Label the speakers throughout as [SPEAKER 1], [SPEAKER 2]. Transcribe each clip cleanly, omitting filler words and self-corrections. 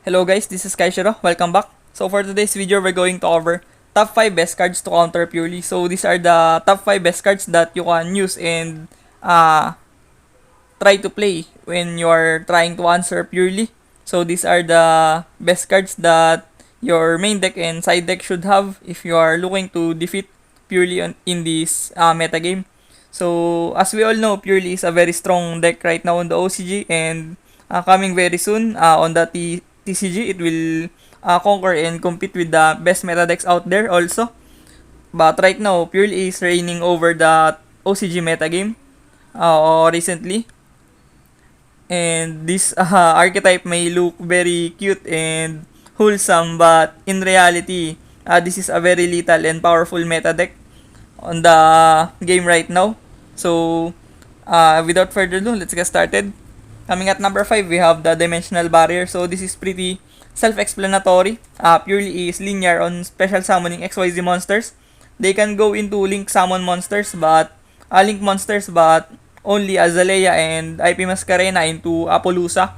[SPEAKER 1] Hello guys, this is Kaishiro. Welcome back. So for today's video, we're going to cover top 5 best cards to counter Purrely. So these are the top 5 best cards that you can use and try to play when you are trying to answer Purrely. So these are the best cards that your main deck and side deck should have if you are looking to defeat Purrely in this meta game. So as we all know, Purrely is a very strong deck right now on the OCG, and coming very soon on the TCG, it will conquer and compete with the best meta decks out there also. But right now, Purrely is reigning over the OCG meta game recently. And this archetype may look very cute and wholesome, but in reality, this is a very lethal and powerful meta deck on the game right now. So, without further ado, let's get started. Coming at number 5, we have the Dimensional Barrier. So, this is pretty self-explanatory. Purrely is linear on special summoning XYZ monsters. They can go into Link summon monsters, but Link monsters, but only Azalea and IP Mascarena into Apollousa.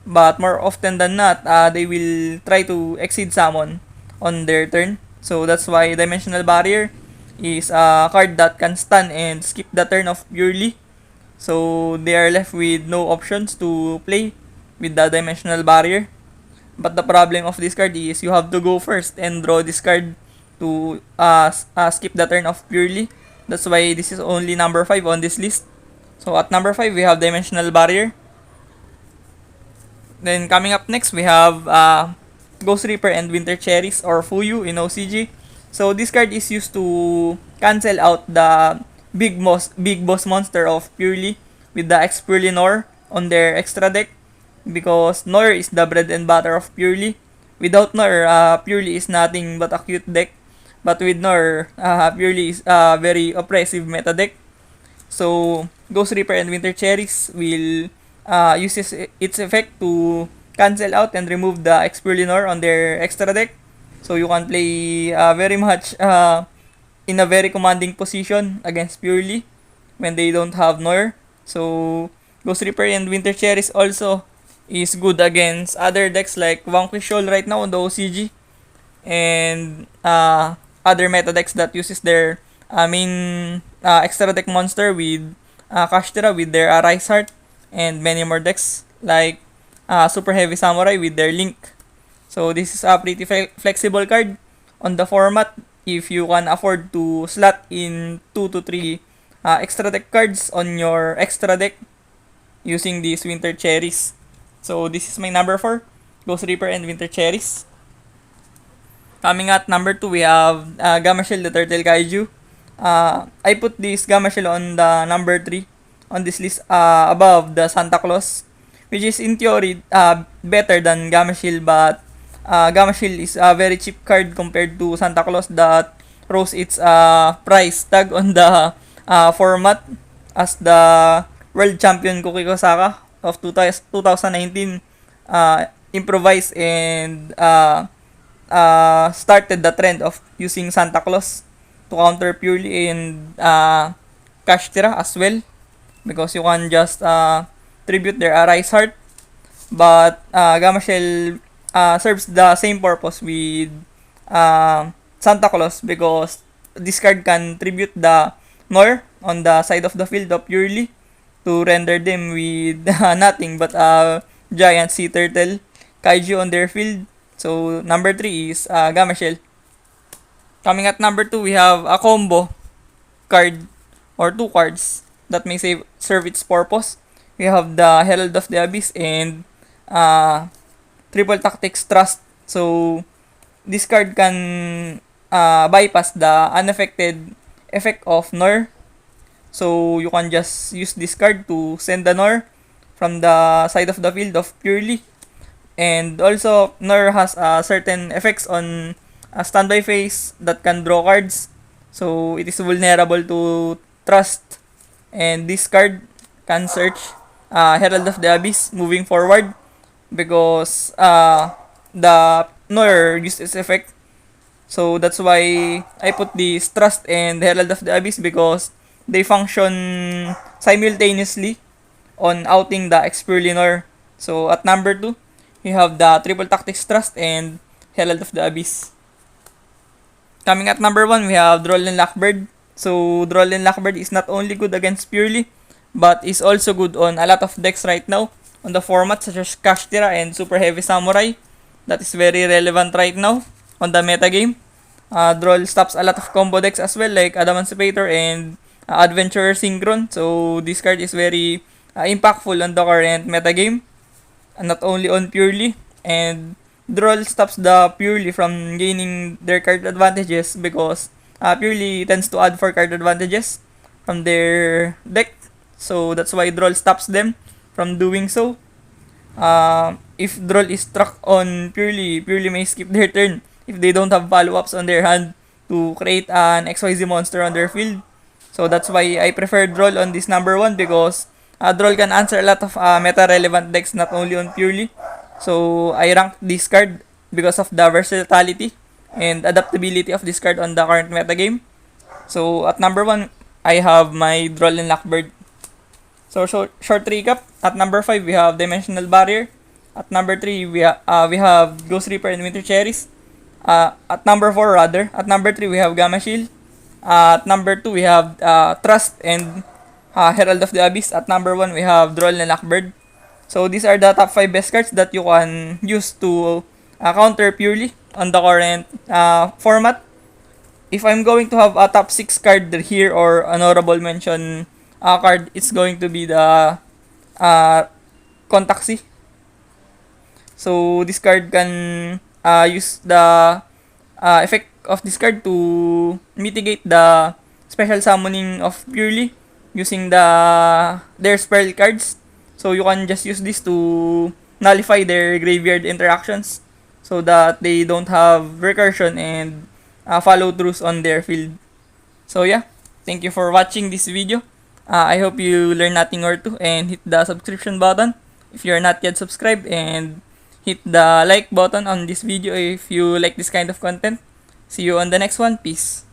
[SPEAKER 1] But more often than not, they will try to exceed summon on their turn. So that's why Dimensional Barrier is a card that can stun and skip the turn of Purrely. So they are left with no options to play with the Dimensional Barrier. But the problem of this card is you have to go first and draw this card to skip the turn of Purrely. That's why this is only number 5 on this list. So at number 5, we have Dimensional Barrier. Then coming up next, we have Ghost Reaper and Winter Cherries, or Fuyu in OCG. So this card is used to cancel out the big boss monster of Purrely with the Purrely Nor on their extra deck, because Nor is the bread and butter of Purrely. Without Nor, Purrely is nothing but a cute deck. But with Nor, Purrely is a very oppressive meta deck. So Ghost Reaper and Winter Cherries will use its effect to cancel out and remove the Expurlinor on their extra deck. So you can play very much in a very commanding position against Purrely when they don't have Nor. So Ghost Reaper and Winter Cherries also is good against other decks like Vanquish Shoal right now on the OCG, and other meta decks that uses their main extra deck monster with Kashtira with their Rise Heart, and many more decks like Super Heavy Samurai with their Link. So this is a pretty flexible card on the format if you can afford to slot in 2 to 3 extra deck cards on your extra deck using these Winter Cherries. So this is my number 4, Ghost Reaper and Winter Cherries. Coming at number 2, we have Gamashell the Turtle Kaiju. I put this Gamashell on the number 3 on this list above the Santa Claus, which is in theory better than Gamashell, but Gamashell is a very cheap card compared to Santa Claus that rose its price tag on the format as the world champion Koki Kosaka of 2019 improvised and started the trend of using Santa Claus to counter Purrely and Kashtira as well, because you can just tribute their Rise Heart. But Gamashell serves the same purpose with Santa Claus, because this card can tribute the Nor on the side of the field of Purrely to render them with nothing but a giant sea turtle kaiju on their field. So number 3 is Gamashell. Coming at number 2, we have a combo card or 2 cards that may serve its purpose. We have the Herald of the Abyss and Triple Tactics Trust. So this card can bypass the unaffected effect of Nor. So you can just use this card to send the Nor from the side of the field of Purrely. And also, Nor has certain effects on a standby phase that can draw cards. So it is vulnerable to Trust. And this card can search Herald of the Abyss moving forward, because the Nor used its effect. So that's why I put this Trust and Herald of the Abyss, because they function simultaneously on outing the Expurlinor. So at number 2, we have the Triple Tactics Trust and Herald of the Abyss. Coming at number 1, we have Droll and Lockbird. So, Droll and Lockbird is not only good against Purrely, but is also good on a lot of decks right now on the format such as Kashtira and Super Heavy Samurai. That is very relevant right now on the meta game. Droll stops a lot of combo decks as well, like Adamantipator and Adventurer Synchron. So, this card is very impactful on the current meta game, not only on Purrely. And Droll stops the Purrely from gaining their card advantages because Purrely tends to add 4 card advantages from their deck. So that's why Droll stops them from doing so. If Droll is struck on Purrely, Purrely may skip their turn if they don't have follow-ups on their hand to create an XYZ monster on their field. So that's why I prefer Droll on this number 1 because Droll can answer a lot of meta-relevant decks, not only on Purrely. So I rank this card because of the versatility and adaptability of this card on the current meta game. So at number 1, I have my Droll and Lockbird. So short recap, at number 5 we have Dimensional Barrier. At number 3 we have Ghost Reaper and Winter Cherries. At number 4 rather, at number 3 we have Gamma Shield. At number 2 we have Trust and Herald of the Abyss. At number 1 we have Droll and Lockbird. So these are the top 5 best cards that you can use to counter Purrely on the current format. If I'm going to have a top 6 card here or an honorable mention card, it's going to be the Contaxi. So this card can use the effect of this card to mitigate the special summoning of Purrely using their spell cards. So you can just use this to nullify their graveyard interactions so that they don't have recursion and follow throughs on their field. So yeah, thank you for watching this video. I hope you learned nothing or two and hit the subscription button if you're not yet subscribed, and hit the like button on this video if you like this kind of content. See you on the next one. Peace.